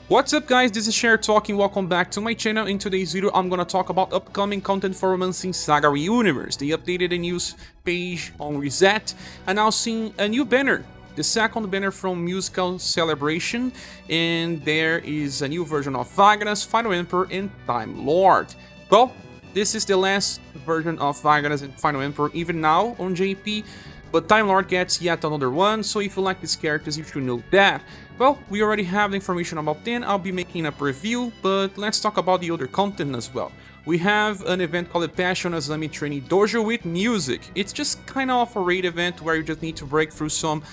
What's up guys, this is ScherBR talking, welcome back to my channel. In today's video I'm gonna talk about upcoming content for Romancing SaGa Universe. They updated the news page on Reset, announcing a new banner, the second banner from Musical Celebration, and there is a new version of Wagner's, Final Emperor, and Time Lord. Well, this is the last version of Wagner's and Final Emperor even now on JP, but Time Lord gets yet another one, so if you like these characters you should know that. Well, we already have the information about them, I'll be making a preview, but let's talk about the other content as well. We have an event called Passion Azami Training Dojo with music. It's just kind of a raid event where you just need to break through some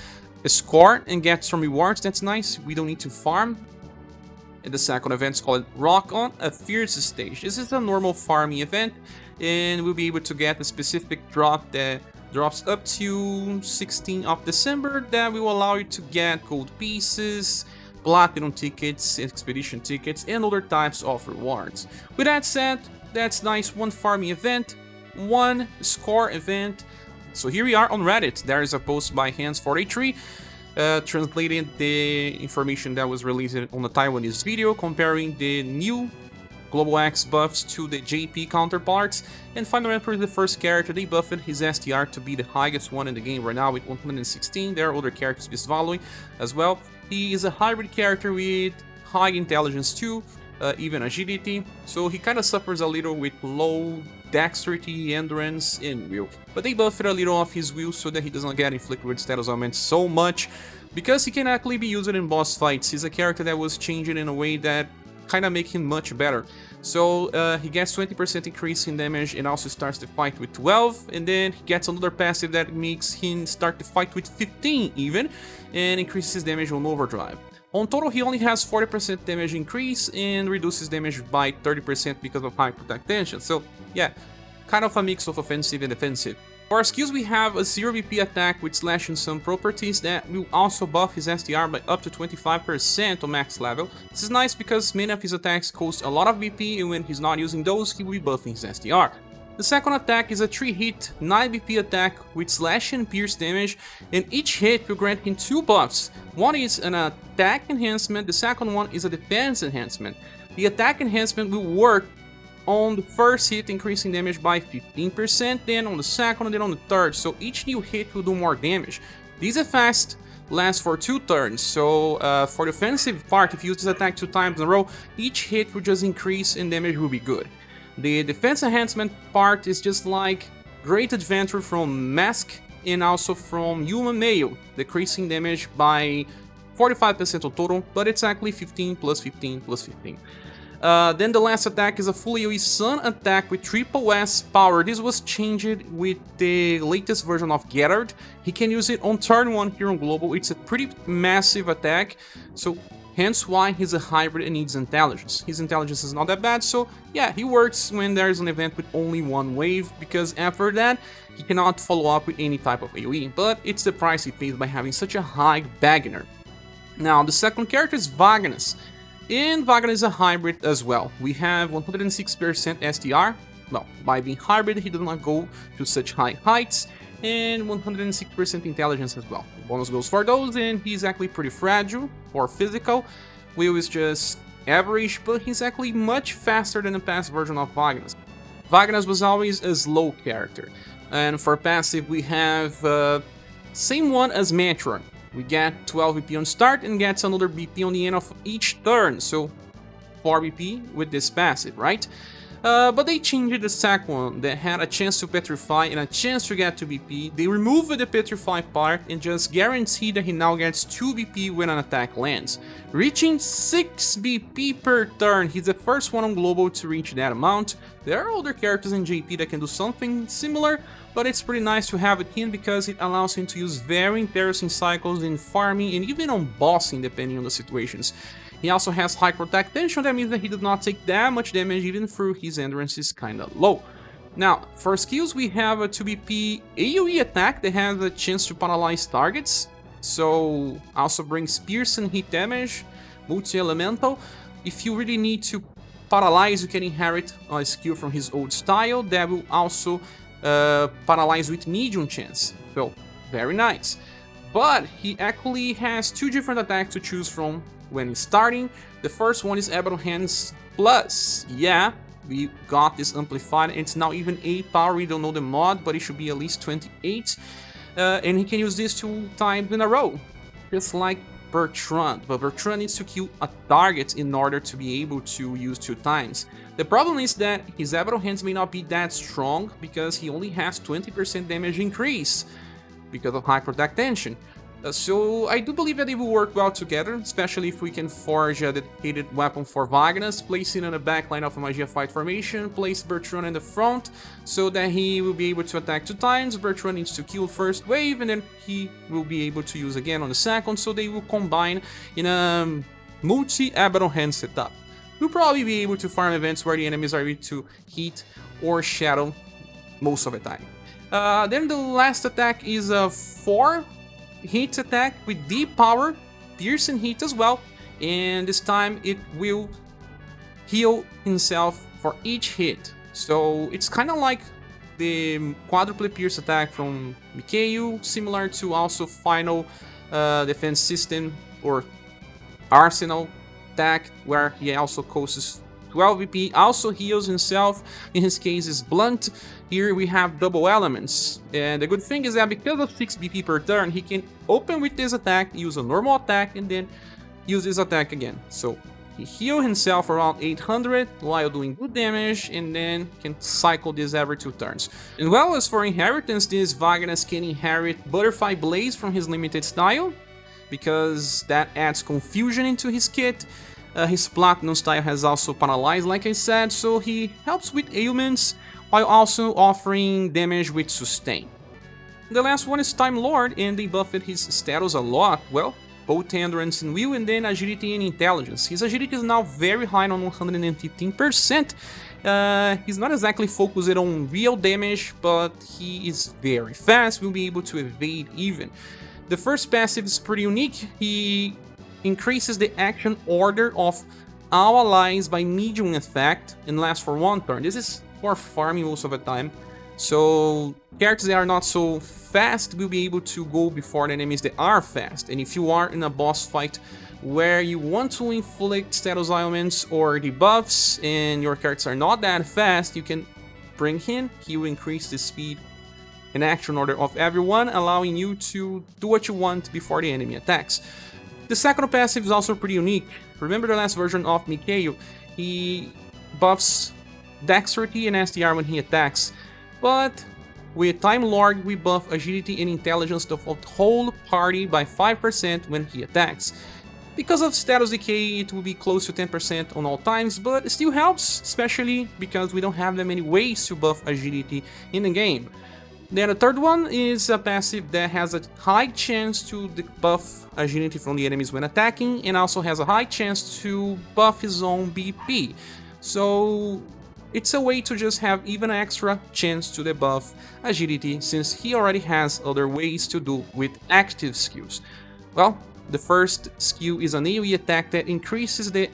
score and get some rewards. That's nice, we don't need to farm. And the second event is called Rock on a Fierce Stage. This is a normal farming event, and we'll be able to get a specific drop that drops up to 16th of December that will allow you to get gold pieces, platinum tickets, expedition tickets, and other types of rewards. With that said, that's nice, one farming event, one score event. So here we are on Reddit. There is a post by Hands43 translating the information that was released on the Taiwanese video, comparing the new Global X buffs to the JP counterparts, and Final Emperor is the first character. They buffed his STR to be the highest one in the game right now with 116. There are other characters he's following as well. He is a hybrid character with high intelligence too, even agility, so he kind of suffers a little with low dexterity, endurance, and will. But they buffed a little of his will so that he doesn't get inflicted with status augments so much, because he can actually be used in boss fights. He's a character that was changing in a way that kind of make him much better. So he gets 20% increase in damage and also starts the fight with 12, and then he gets another passive that makes him start the fight with 15 even, and increases his damage on overdrive. On total he only has 40% damage increase and reduces damage by 30% because of high protect tension. So yeah, kind of a mix of offensive and defensive. For our skills, we have a 0 BP attack with slash and some properties that will also buff his STR by up to 25% on max level. This is nice because many of his attacks cost a lot of BP, and when he's not using those, he will be buffing his STR. The second attack is a 3-hit 9 BP attack with slash and pierce damage, and each hit will grant him 2 buffs. One is an attack enhancement, the second one is a defense enhancement. The attack enhancement will work on the first hit, increasing damage by 15%, then on the second, and then on the third, so each new hit will do more damage. These effects last for 2 turns, so for the offensive part, if you use this attack 2 times in a row, each hit will just increase and damage will be good. The defense enhancement part is just like Great Adventure from Mask and also from Human Male, decreasing damage by 45% on total, but it's actually 15 plus 15 plus 15. Then the last attack is a full AoE Sun attack with triple S power. This was changed with the latest version of Gerard. He can use it on turn 1 here on Global. It's a pretty massive attack, so hence why he's a hybrid and needs intelligence. His intelligence is not that bad, so yeah, he works when there's an event with only one wave, because after that, he cannot follow up with any type of AoE, but it's the price he pays by having such a high Wagner. Now, the second character is Wagner's. And Wagner is a hybrid as well. We have 106% STR. Well, by being hybrid, he does not go to such high heights, and 106% intelligence as well. The bonus goes for those, and he's actually pretty fragile or physical. Will is just average, but he's actually much faster than the past version of Wagner's. Wagner's was always a slow character. And for passive, we have same one as Metron. We get 12 BP on start and gets another BP on the end of each turn, so 4 BP with this passive, right? But they changed the second one that had a chance to petrify and a chance to get 2 BP. They removed the petrify part and just guaranteed that he now gets 2 BP when an attack lands, reaching 6 BP per turn. He's the first one on Global to reach that amount. There are other characters in JP that can do something similar, but it's pretty nice to have it in because it allows him to use very interesting cycles in farming and even on bossing depending on the situations. He also has high protect tension, that means that he does not take that much damage even though his endurance is kinda low. Now, for skills we have a 2 BP AoE attack that has a chance to paralyze targets, so also brings pierce and hit damage, multi-elemental. If you really need to paralyze, you can inherit a skill from his old style that will also paralyze with medium chance, so very nice. But he actually has 2 different attacks to choose from when starting. The first one is Ebon Hands Plus. Yeah, we got this amplified. It's now even 8 power. We don't know the mod, but it should be at least 28. And he can use this 2 times in a row, just like Bertrand. But Bertrand needs to kill a target in order to be able to use 2 times. The problem is that his Ebon Hands may not be that strong because he only has 20% damage increase because of high protect tension. So I do believe that they will work well together, especially if we can forge a dedicated weapon for Wagner, place it on the back line of a Magia Fight formation, place Bertrand in the front, so that he will be able to attack 2 times. Bertrand needs to kill first wave, and then he will be able to use again on the second, so they will combine in a multi-Ebon Hand setup. We'll probably be able to farm events where the enemies are able to hit or shadow most of the time. Then the last attack is a 4 hit attack with deep power, piercing hit as well, and this time it will heal himself for each hit. So it's kind of like the quadruple pierce attack from Mikhail, similar to also final defense system or arsenal attack, where he also costs 12 VP, also heals himself. In his case is blunt. Here we have double elements, and the good thing is that because of 6 BP per turn, he can open with this attack, use a normal attack, and then use this attack again. So he heals himself around 800 while doing good damage, and then can cycle this every 2 turns. And well, as for inheritance, this Wagner can inherit Butterfly Blaze from his limited style, because that adds confusion into his kit. His Platinum style has also Paralyze, like I said, so he helps with ailments, while also offering damage with Sustain. The last one is Time Lord, and they buffed his status a lot. Well, both Endurance and Will, and then Agility and Intelligence. His Agility is now very high on 115%. He's not exactly focused on real damage, but he is very fast, will be able to evade even. The first passive is pretty unique. He increases the action order of all allies by medium effect and lasts for 1 turn. This is for farming most of the time, so characters that are not so fast will be able to go before the enemies that are fast. And if you are in a boss fight where you want to inflict status ailments or debuffs and your characters are not that fast, you can bring him. He will increase the speed and action order of everyone, allowing you to do what you want before the enemy attacks. The second passive is also pretty unique. Remember the last version of Mikhail, he buffs Dexterity and SDR when he attacks, but with Time Lord we buff Agility and Intelligence of the whole party by 5% when he attacks. Because of status decay, it will be close to 10% on all times, but it still helps, especially because we don't have that many ways to buff Agility in the game. Then the third one is a passive that has a high chance to buff Agility from the enemies when attacking, and also has a high chance to buff his own BP. So it's a way to just have even an extra chance to debuff Agility, since he already has other ways to do with active skills. Well, the first skill is an AoE attack that increases the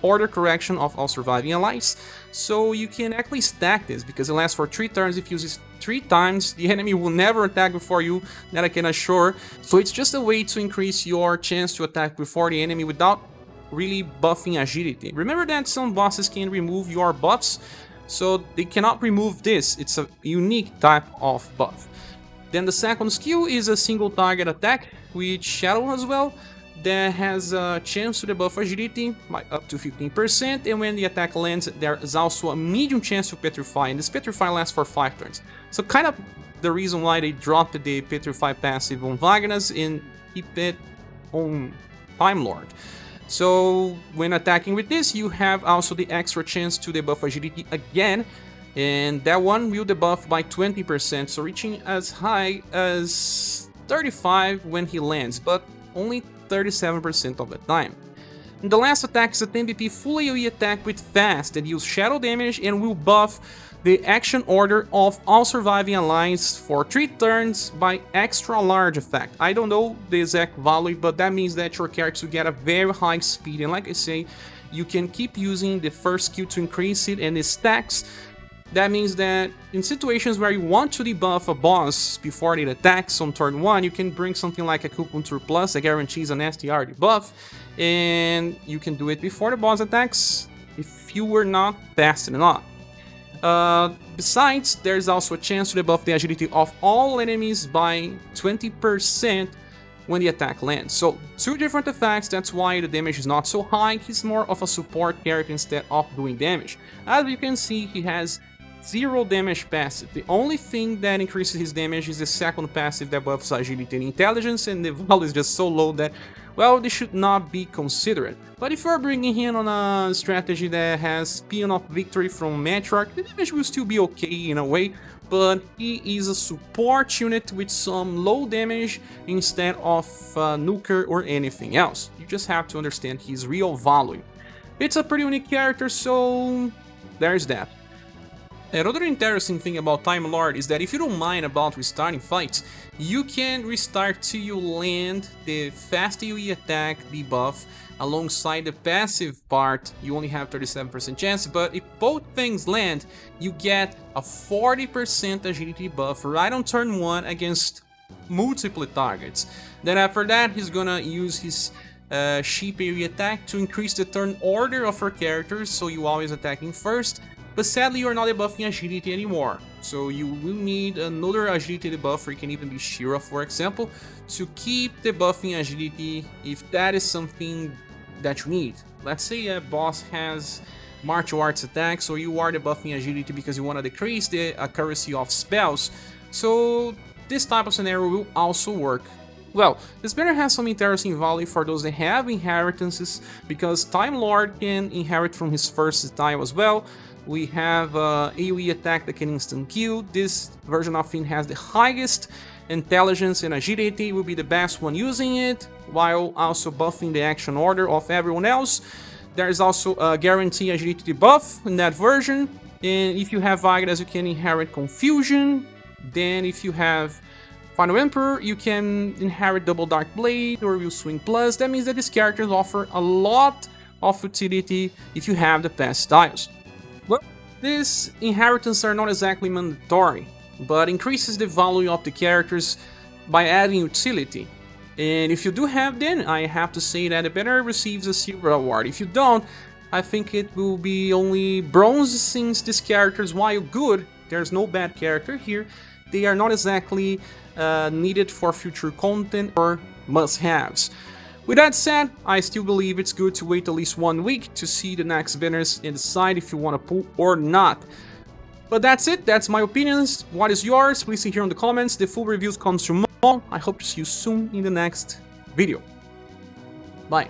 order correction of all surviving allies, so you can actually stack this, because it lasts for 3 turns. If you use it 3 times, the enemy will never attack before you, that I can assure. So it's just a way to increase your chance to attack before the enemy without really buffing Agility. Remember that some bosses can remove your buffs, so they cannot remove this. It's a unique type of buff. Then the second skill is a single target attack with Shadow as well, that has a chance to debuff Agility by up to 15%, and when the attack lands, there is also a medium chance to Petrify, and this Petrify lasts for 5 turns. So kind of the reason why they dropped the Petrify passive on Wagner's and keep it on Time Lord. So when attacking with this, you have also the extra chance to debuff Agility again, and that one will debuff by 20%, so reaching as high as 35 when he lands, but only 37% of the time. And the last attack is a 10 BP full AoE attack with fast that deals shadow damage and will buff the action order of all surviving allies for 3 turns by extra large effect. I don't know the exact value, but that means that your character will get a very high speed, and like I say, you can keep using the first skill to increase it, and it stacks That means that in situations where you want to debuff a boss before it attacks on turn 1, you can bring something like Acupuncture Plus that guarantees an STR debuff, and you can do it before the boss attacks if you were not fast enough. Besides, there's also a chance to debuff the agility of all enemies by 20% when the attack lands. So, two different effects, that's why the damage is not so high. He's more of a support character instead of doing damage. As you can see, he has 0 damage passive. The only thing that increases his damage is the second passive that buffs agility and intelligence, and the value is just so low that, well, this should not be considered. But if you're bringing him on a strategy that has Peon of Victory from Matriarch, the damage will still be okay in a way, but he is a support unit with some low damage instead of nuker or anything else. You just have to understand his real value. It's a pretty unique character, so there's that. Another interesting thing about Time Lord is that if you don't mind about restarting fights, you can restart till you land the fast AoE attack debuff alongside the passive part. You only have 37% chance, but if both things land, you get a 40% agility buff right on turn 1 against multiple targets. Then after that, he's gonna use his sheep AoE attack to increase the turn order of your characters, so you always attacking first. But sadly, you're not debuffing agility anymore, so you will need another agility debuffer. It can even be Shira, for example, to keep debuffing agility if that is something that you need. Let's say a boss has martial arts attacks, or you are debuffing agility because you want to decrease the accuracy of spells, so this type of scenario will also work. Well, this banner has some interesting value for those that have inheritances, because Time Lord can inherit from his first tile as well. We have AoE attack that can instant kill. This version of him has the highest intelligence and agility, will be the best one using it, while also buffing the action order of everyone else. There is also a guarantee agility debuff in that version, and if you have Agras, you can inherit Confusion. Then if you have Final Emperor, you can inherit Double Dark Blade or Will Swing Plus. That means that these characters offer a lot of utility if you have the past styles. Well, these inheritances are not exactly mandatory, but increases the value of the characters by adding utility. And if you do have them, I have to say that the banner receives a silver award. If you don't, I think it will be only bronze, since these characters, while good, there's no bad character here, they are not exactly needed for future content or must-haves. With that said, I still believe it's good to wait at least 1 week to see the next banners and decide if you want to pull or not. But that's it, that's my opinions. What is yours? Please see here in the comments. The full reviews comes tomorrow. I hope to see you soon in the next video. Bye.